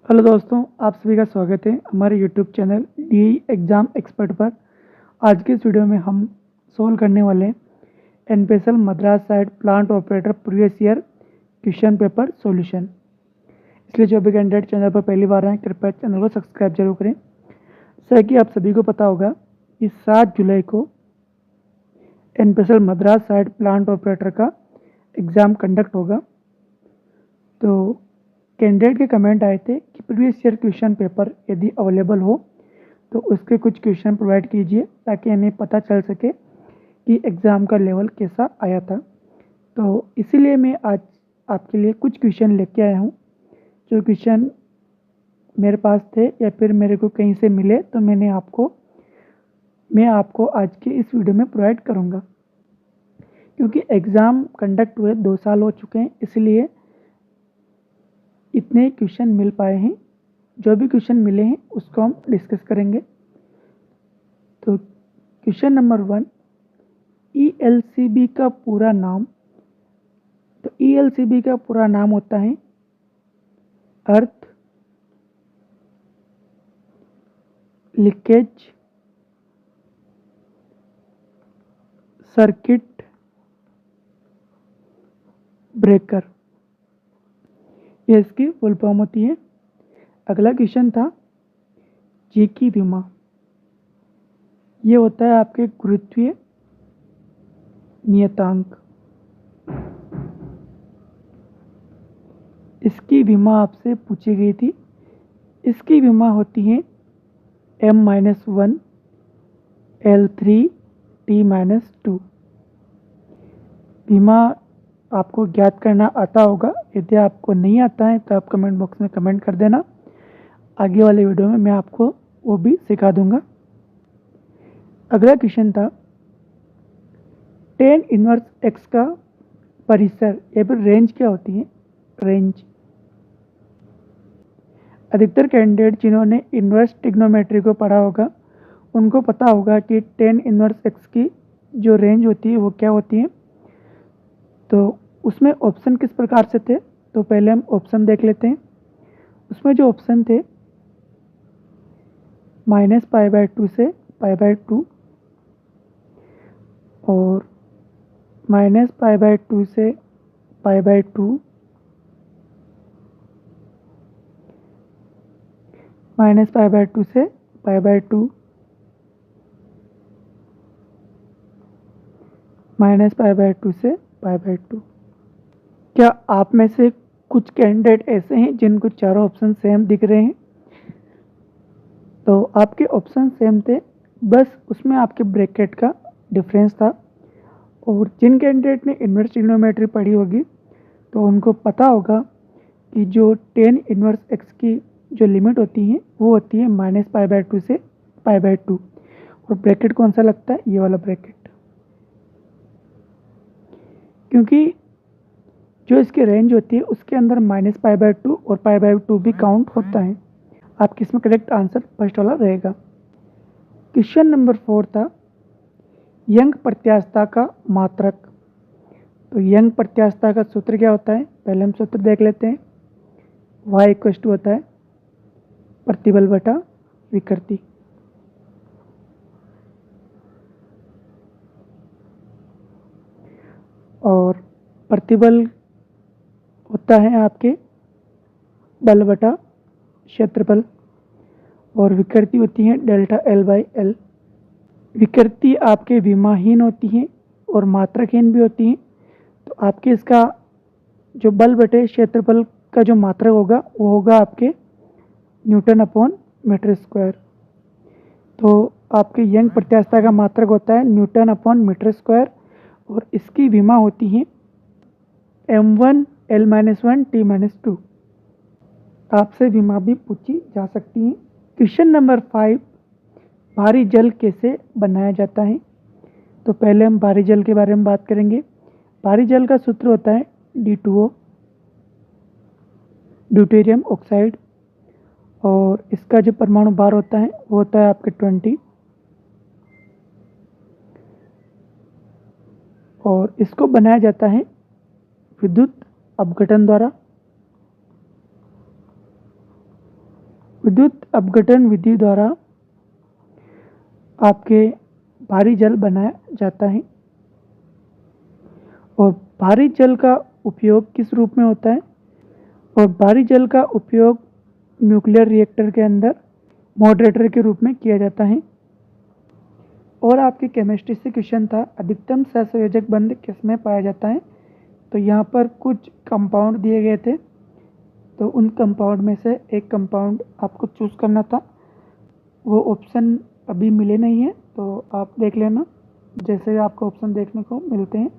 Hello दोस्तों, आप सभी का स्वागत है हमारे YouTube channel D exam expert पर। आज के इस वीडियो में हम सोल्व करने वाले हैं NPSL Madras site plant operator previous year question paper solution. इसलिए जो भी कैंडिडेट चैनल पर पहली बार आए कृपया चैनल को सब्सक्राइब जरूर करें। जैसा कि आप सभी को पता होगा कि 7 जुलाई को एनपीएसएल मद्रास साइड प्लांट ऑपरेटर का एग्ज़ाम कंडक्ट होगा। तो कैंडिडेट के कमेंट आए थे कि प्रीवियस ईयर क्वेश्चन पेपर यदि अवेलेबल हो तो उसके कुछ क्वेश्चन प्रोवाइड कीजिए ताकि हमें पता चल सके कि एग्ज़ाम का लेवल कैसा आया था। तो इसीलिए मैं आज आपके लिए कुछ क्वेश्चन लेके आया हूँ। जो क्वेश्चन मेरे पास थे या फिर मेरे को कहीं से मिले तो मैं आपको आज के इस वीडियो में प्रोवाइड करूँगा। क्योंकि एग्ज़ाम कंडक्ट हुए 2 साल हो चुके हैं, इसलिए इतने क्वेश्चन मिल पाए हैं। जो भी क्वेश्चन मिले हैं उसको हम डिस्कस करेंगे। तो क्वेश्चन नंबर 1, ईएलसीबी का पूरा नाम। तो ईएलसीबी का पूरा नाम होता है अर्थ लीकेज सर्किट ब्रेकर, ये इसकी फुल फॉर्म होती है। अगला क्वेश्चन था जी की विमा। ये होता है आपके गुरुत्वीय नियतांक। इसकी विमा आपसे पूछी गई थी। इसकी विमा होती है m-1 L3 T-2। विमा आपको ज्ञात करना आता होगा। यदि आपको नहीं आता है तो आप कमेंट बॉक्स में कमेंट कर देना। आगे वाले वीडियो में मैं आपको वो भी सिखा दूंगा। अगला क्वेश्चन था tan इनवर्स x का परिसर या फिर रेंज क्या होती है। रेंज अधिकतर कैंडिडेट जिन्होंने इन्वर्स ट्रिग्नोमेट्री को पढ़ा होगा उनको पता होगा कि tan इनवर्स x की जो रेंज होती है वो क्या होती है। तो उसमें ऑप्शन किस प्रकार से थे, तो पहले हम ऑप्शन देख लेते हैं। उसमें जो ऑप्शन थे -π/2 से π/2 और -π/2 से π/2, -π/2 से π/2, -π/2 से π/2। क्या आप में से कुछ कैंडिडेट ऐसे हैं जिनको चारों ऑप्शन सेम दिख रहे हैं? तो आपके ऑप्शन सेम थे, बस उसमें आपके ब्रैकेट का डिफरेंस था। और जिन कैंडिडेट ने इन्वर्स ट्रिग्नोमेट्री पढ़ी होगी तो उनको पता होगा कि जो tan इनवर्स x की जो लिमिट होती है वो होती है -π/2 से π/2। और ब्रैकेट कौन सा लगता है, ये वाला ब्रैकेट। क्योंकि जो इसकी रेंज होती है उसके अंदर -π/2 और π/2 भी काउंट होता है। आपकी इसमें करेक्ट आंसर फर्स्ट वाला रहेगा। क्वेश्चन नंबर 4 था यंग प्रत्यास्थता का मात्रक। तो यंग प्रत्यास्थता का सूत्र क्या होता है, पहले हम सूत्र देख लेते हैं। y होता है प्रतिबल बटा विकृति। और प्रतिबल होता है आपके बल बटा क्षेत्रफल और विकृति होती है डेल्टा L/L। विकृति आपके विमाहीन होती हैं और मात्रकहीन भी होती हैं। तो आपके इसका जो बल बटे क्षेत्रफल का जो मात्रक होगा वो होगा आपके N/मीटर²। तो आपके यंग प्रत्यास्थता का मात्रक होता है N/मीटर² और इसकी विमा होती है m1 L-1 T-2। आपसे विमा भी पूछी जा सकती है। क्वेश्चन नंबर 5, भारी जल कैसे बनाया जाता है। तो पहले हम भारी जल के बारे में बात करेंगे। भारी जल का सूत्र होता है D2O, ड्यूटेरियम ऑक्साइड। और इसका जो परमाणु भार होता है वो होता है आपके 20। और इसको बनाया जाता है विद्युत अपघटन द्वारा। विद्युत अपघटन विधि द्वारा आपके भारी जल बनाया जाता है। और भारी जल का उपयोग किस रूप में होता है? और भारी जल का उपयोग न्यूक्लियर रिएक्टर के अंदर मॉडरेटर के रूप में किया जाता है। और आपके केमिस्ट्री से क्वेश्चन था, अधिकतम सहसंयोजक बंध किसमें पाया जाता है? तो यहाँ पर कुछ कंपाउंड दिए गए थे, तो उन कंपाउंड में से एक कंपाउंड आपको चूज़ करना था। वो ऑप्शन अभी मिले नहीं हैं, तो आप देख लेना जैसे आपको ऑप्शन देखने को मिलते हैं।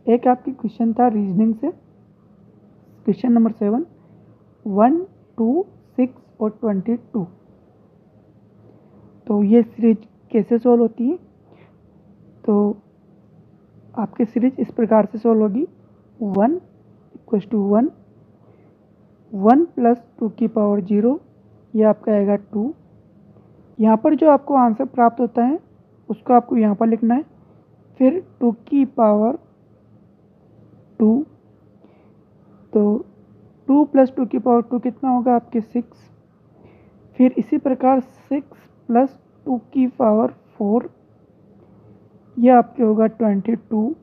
एक आपकी क्वेश्चन था रीजनिंग से, क्वेश्चन नंबर 7, 1, 2, 6 और 22। तो ये सीरीज कैसे सोल्व होती है? तो आपकी सीरीज इस प्रकार से सोल्व होगी, 1 = 1, 1 + 2 की पावर 0, ये आपका आएगा 2। यहाँ पर जो आपको आंसर प्राप्त होता है उसको आपको यहाँ पर लिखना है, फिर 2 की पावर 2, तो 2 + 2 की पावर 2 कितना होगा आपके 6। फिर इसी प्रकार 6 + 2 की पावर 4, यह आपके होगा 22।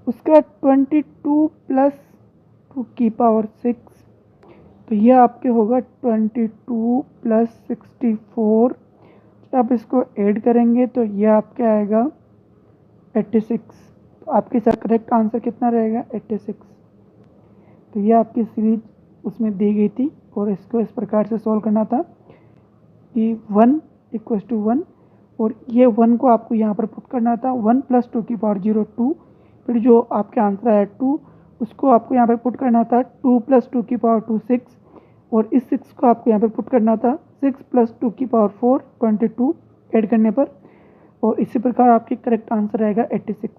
उसका 22 + 2 की पावर 6, तो यह आपके होगा 22 + 64। जब आप इसको ऐड करेंगे तो यह आपके आएगा 86। तो आपके साथ करेक्ट आंसर कितना रहेगा? 86। तो यह आपकी सीरीज उसमें दी गई थी और इसको इस प्रकार से सॉल्व करना था कि 1 = 1 और ये 1 को आपको यहाँ पर पुट करना था, 1 + 2 की पावर 0, 2। फिर जो आपके आंसर आया 2, उसको आपको यहाँ पर पुट करना था, 2 + 2 की पावर 2, 6। और इस 6 को आपको यहाँ पर पुट करना था, 6 + 2 की पावर 4, 22 ऐड करने पर। और इसी प्रकार आपकी करेक्ट आंसर आएगा 86।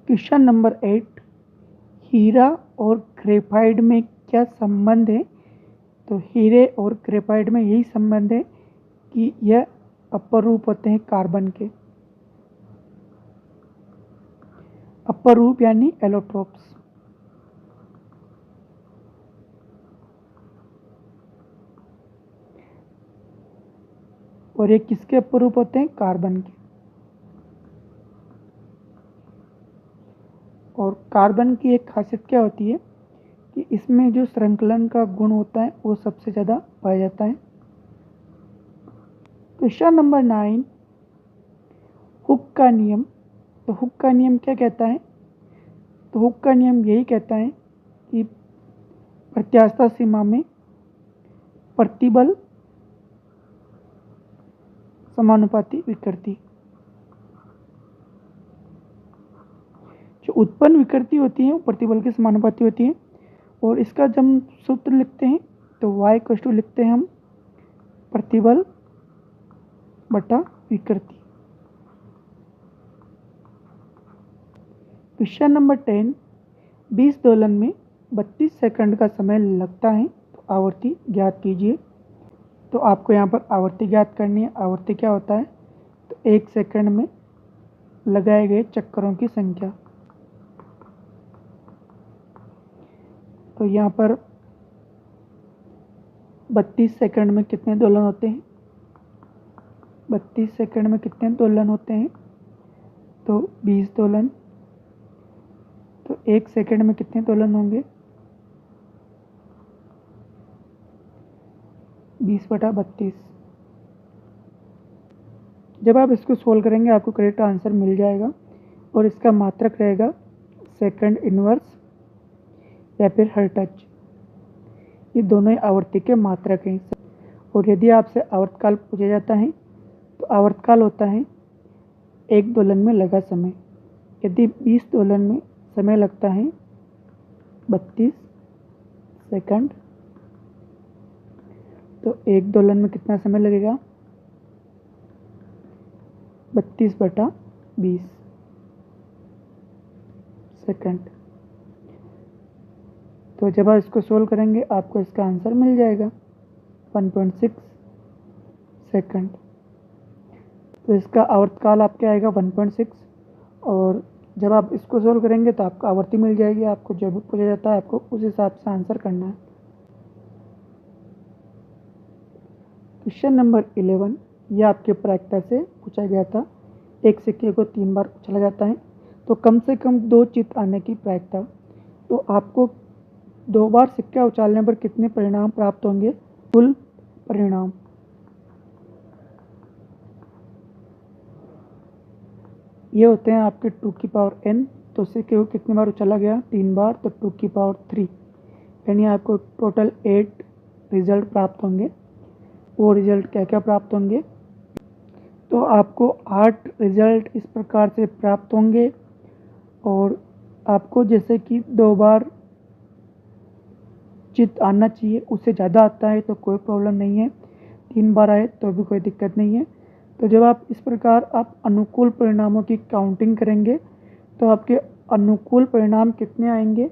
क्वेश्चन नंबर 8, हीरा और ग्रेफाइट में क्या संबंध है? तो हीरे और ग्रेफाइट में यही संबंध है कि यह अपर रूप होते हैं कार्बन के, अपर रूप यानी एलोट्रोप्स। और ये किसके अपर रूप होते हैं? कार्बन के। और कार्बन की एक खासियत क्या होती है कि इसमें जो श्रृंखलन का गुण होता है वो सबसे ज़्यादा पाया जाता है। क्वेश्चन नंबर 9, हुक का नियम। तो हुक का नियम क्या कहता है? तो हुक का नियम यही कहता है कि प्रत्यास्थ सीमा में प्रतिबल समानुपाती विकृति, जो उत्पन्न विकृति होती है वो प्रतिबल के समानुपाती होती है। और इसका जब हम सूत्र लिखते हैं तो y = लिखते हैं हम प्रतिबल बटा विकृति। क्वेश्चन नंबर 10, 20 दोलन में 32 सेकंड का समय लगता है, तो आवर्ती ज्ञात कीजिए। तो आपको यहाँ पर आवर्ती ज्ञात करनी है। आवर्ती क्या होता है? तो 1 सेकंड में लगाए गए चक्करों की संख्या। तो यहाँ पर 32 सेकंड में कितने दोलन होते हैं? 32 सेकंड में कितने दोलन होते हैं? तो 20 दोलन। तो 1 सेकंड में कितने दोलन होंगे? 20/32। जब आप इसको सोल्व करेंगे आपको करेक्ट आंसर मिल जाएगा। और इसका मात्रक रहेगा सेकंड इनवर्स या फिर हर्ट्ज। ये दोनों ही आवर्ती के मात्रक हैं। और यदि आपसे आवर्तकाल पूछा जाता है तो आवर्तकाल होता है 1 दोलन में लगा समय। यदि 20 दोलन में समय लगता है 32 सेकंड, तो 1 दोलन में कितना समय लगेगा? 32/20 सेकंड। तो जब आप इसको सोल्व करेंगे आपको इसका आंसर मिल जाएगा 1.6 सेकंड। तो इसका आवर्तकाल आपके आएगा 1.6। और जब आप इसको सोल्व करेंगे तो आपको आवर्ती मिल जाएगी। आपको जो भी पूछा जाता है आपको उस हिसाब से आंसर करना है। क्वेश्चन नंबर 11 ये आपके प्रायिकता से पूछा गया था। एक सिक्के को 3 बार उछाला जाता है तो कम से कम 2 चित आने की प्रायिकता। तो आपको 2 बार सिक्का उछालने पर कितने परिणाम प्राप्त होंगे? कुल परिणाम। ये होते हैं आपके 2 की पावर n। तो सिक्के को कितनी बार उछाला गया? 3 बार, तो 2 की पावर 3, यानी आपको टोटल 8 रिजल्ट प्राप्त होंगे। वो रिजल्ट क्या क्या प्राप्त होंगे? तो आपको 8 रिजल्ट इस प्रकार से प्राप्त होंगे। और आपको जैसे कि 2 बार चित आना चाहिए, उससे ज़्यादा आता है तो कोई प्रॉब्लम नहीं है, 3 बार आए तो भी कोई दिक्कत नहीं है। तो जब आप इस प्रकार आप अनुकूल परिणामों की काउंटिंग करेंगे तो आपके अनुकूल परिणाम कितने आएंगे?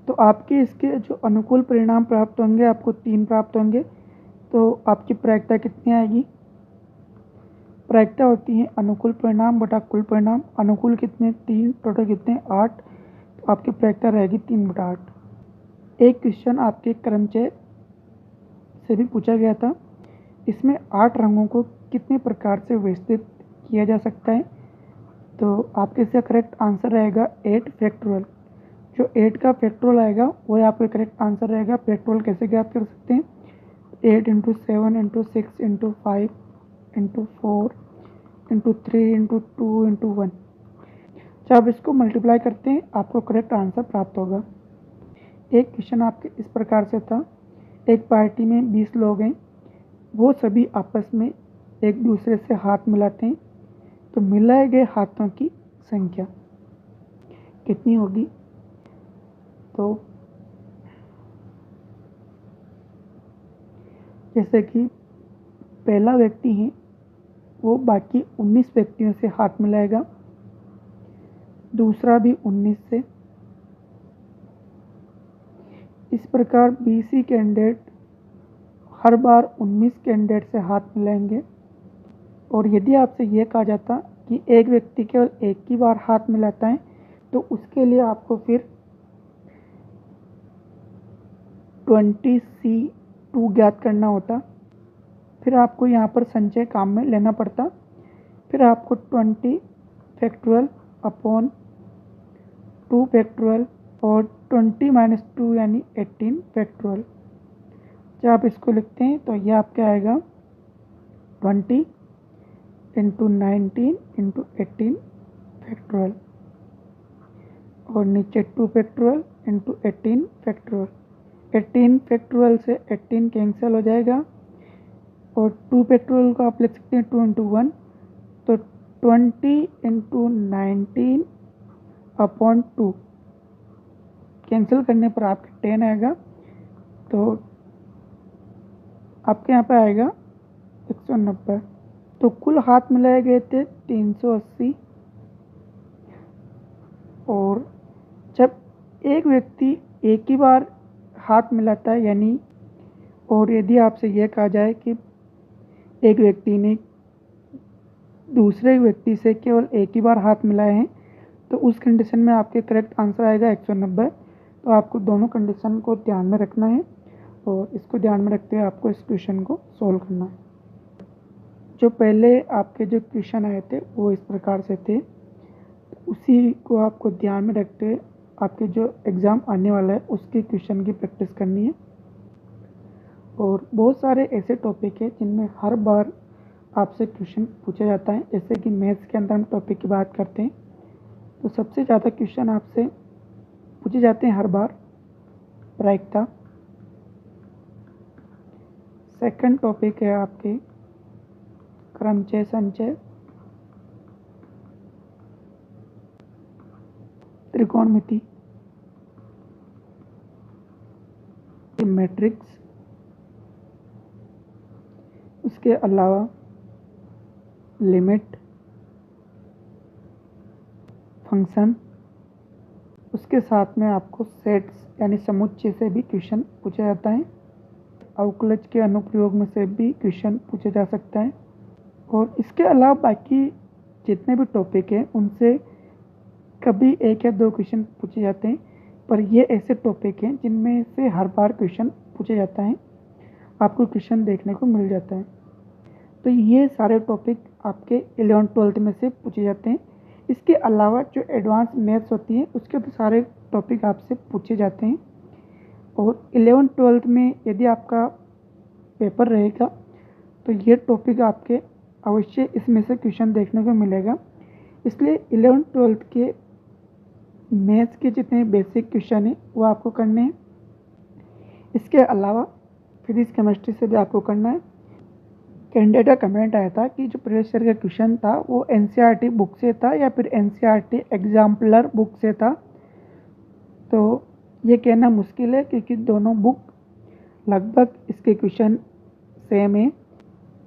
तो आपके इसके जो अनुकूल परिणाम प्राप्त होंगे आपको 3 प्राप्त होंगे। तो आपकी प्रायिकता कितनी आएगी? प्रायिकता होती है अनुकूल परिणाम बटा कुल परिणाम। अनुकूल कितने? 3, टोटल कितने? 8। तो आपकी प्रायिकता रहेगी 3/8। एक क्वेश्चन आपके क्रमचय से भी पूछा गया था। इसमें 8 रंगों को कितने प्रकार से व्यवस्थित किया जा सकता है? तो आपके इसका करेक्ट आंसर रहेगा 8 फैक्टोरियल। जो 8 का फैक्टोरियल आएगा वही आपका करेक्ट आंसर रहेगा। फैक्टोरियल कैसे ज्ञात कर सकते हैं? 8 × 7 × 6 × 5 × 4 × 3 × 2 × 1। जब आप इसको मल्टीप्लाई करते हैं आपको करेक्ट आंसर प्राप्त होगा। एक क्वेश्चन आपके इस प्रकार से था। एक पार्टी में 20 लोग हैं, वो सभी आपस में एक दूसरे से हाथ मिलाते हैं, तो मिलाए गए हाथों की संख्या कितनी होगी? तो जैसे कि पहला व्यक्ति है वो बाकी 19 व्यक्तियों से हाथ मिलाएगा, दूसरा भी 19 से। इस प्रकार 20 ही कैंडिडेट हर बार 19 कैंडिडेट से हाथ मिलाएंगे। और यदि आपसे यह कहा जाता कि एक व्यक्ति केवल एक ही बार हाथ मिलाता है तो उसके लिए आपको फिर 20C2 ज्ञात करना होता। फिर आपको यहाँ पर संचय काम में लेना पड़ता। फिर आपको 20 फैक्टोरियल अपॉन 2 फैक्टोरियल और 20 - 2 यानी 18 फैक्टोरियल। जब आप इसको लिखते हैं तो यह आपका आएगा 20 × 19 × 18 फैक्टोरियल और नीचे 2 फैक्टोरियल × 18 फैक्टोरियल। 18 फैक्टोरियल से 18 कैंसिल हो जाएगा और 2 फैक्टोरियल को आप लिख सकते हैं 2 × 1, तो 20 × 19 अपॉन 2 कैंसिल करने पर आपके 10 आएगा। तो आपके यहाँ पे आएगा 190। तो कुल हाथ मिलाए गए थे 380। और जब एक व्यक्ति एक ही बार हाथ मिलाता है यानी, और यदि आपसे यह कहा जाए कि एक व्यक्ति ने दूसरे व्यक्ति से केवल एक ही बार हाथ मिलाए हैं तो उस कंडीशन में आपके करेक्ट आंसर आएगा 190। तो आपको दोनों कंडीशन को ध्यान में रखना है और इसको ध्यान में रखते हुए आपको इस क्वेश्चन को सॉल्व करना है। जो पहले आपके जो क्वेश्चन आए थे वो इस प्रकार से थे, उसी को आपको ध्यान में रखते हुए आपके जो एग्ज़ाम आने वाला है उसके क्वेश्चन की प्रैक्टिस करनी है। और बहुत सारे ऐसे टॉपिक है जिनमें हर बार आपसे क्वेश्चन पूछा जाता है। जैसे कि मैथ्स के अंदर हम टॉपिक की बात करते हैं तो सबसे ज़्यादा क्वेश्चन आपसे पूछे जाते हैं हर बार प्रायिकता। सेकंड टॉपिक है आपके क्रमचय संचय, त्रिकोणमिति, मैट्रिक्स, उसके अलावा लिमिट, फंक्शन, उसके साथ में आपको सेट्स यानी समुच्चय से भी क्वेश्चन पूछा जाता है। अवकलज के अनुप्रयोग में से भी क्वेश्चन पूछा जा सकता है। और इसके अलावा बाकी जितने भी टॉपिक हैं उनसे कभी 1 या 2 क्वेश्चन पूछे जाते हैं, पर ये ऐसे टॉपिक हैं जिनमें से हर बार क्वेश्चन पूछा जाता है। आपको क्वेश्चन देखने को मिल जाता है। तो ये सारे टॉपिक आपके 11th-12th में से पूछे जाते हैं। इसके अलावा जो एडवांस मैथ्स होती है उसके तो सारे टॉपिक आपसे पूछे जाते हैं। और 11th-12th में यदि आपका पेपर रहेगा तो ये टॉपिक आपके अवश्य इसमें से क्वेश्चन देखने को मिलेगा। इसलिए 11th-12th के मैथ्स के जितने बेसिक क्वेश्चन हैं वो आपको करने हैं। इसके अलावा फिजिक्स केमिस्ट्री से भी आपको करना है। कैंडिडेट का कमेंट आया था कि जो प्रीवियस ईयर का क्वेश्चन था वो एनसीईआरटी बुक से था या फिर एनसीईआरटी एग्जाम्पलर बुक से था। तो ये कहना मुश्किल है क्योंकि दोनों बुक लगभग इसके क्वेश्चन सेम है।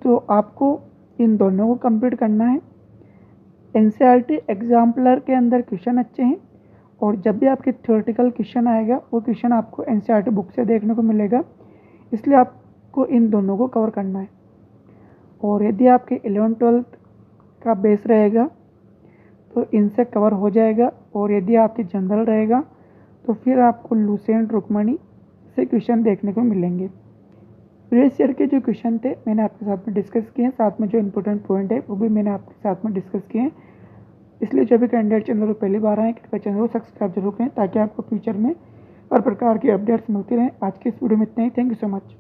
तो आपको इन दोनों को कंप्लीट करना है। एनसीईआरटी एग्जाम्पलर के अंदर क्वेश्चन अच्छे हैं और जब भी आपके थ्योरेटिकल क्वेश्चन आएगा वो क्वेश्चन आपको एनसीईआरटी बुक से देखने को मिलेगा। इसलिए आपको इन दोनों को कवर करना है। और यदि आपके 11th-12th का बेस रहेगा तो इनसे कवर हो जाएगा। और यदि आपके जनरल रहेगा तो फिर आपको लुसेंट रुक्मणी से क्वेश्चन देखने को मिलेंगे। प्रीवियस ईयर के जो क्वेश्चन थे मैंने आपके साथ में डिस्कस किए हैं, साथ में जो इंपॉर्टेंट पॉइंट है वो भी मैंने आपके साथ में डिस्कस किए हैं। इसलिए जो भी कैंडिडेट चैनल पर पहली बार आए कृपया चैनल को सब्सक्राइब जरूर करें ताकि आपको फ्यूचर में हर प्रकार की अपडेट्स मिलती रहें। आज के इस वीडियो में इतना ही। Thank you so much.